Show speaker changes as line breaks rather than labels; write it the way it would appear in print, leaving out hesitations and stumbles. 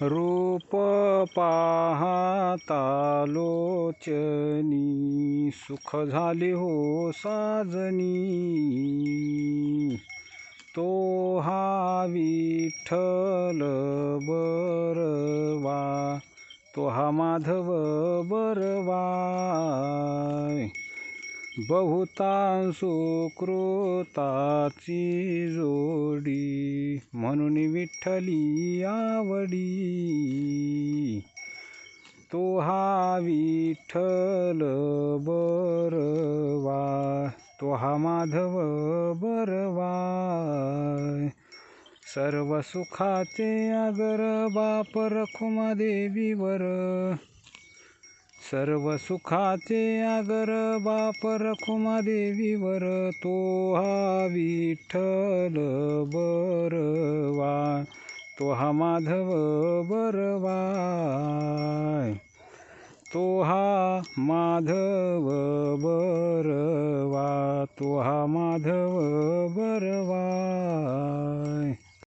रूप पाहता लोचनी सुख झाले हो साजनी तो हा विठ्ठल बरवा तो हा माधव बरवा बहुतांसु कृताची जोडी म्हणून विठ्ठली आवडी तो हा विठ्ठल बरवा तो हा माधव बरवा सर्व सुखाचे आगर बाप रखुमा देवीवर सर्व सुखाचे आगर बाप रखुमा देवीवर तो हा विठ्ठल बरवा तो हा माधव बरवा तो हा माधव बरवा तो हा माधव बरवा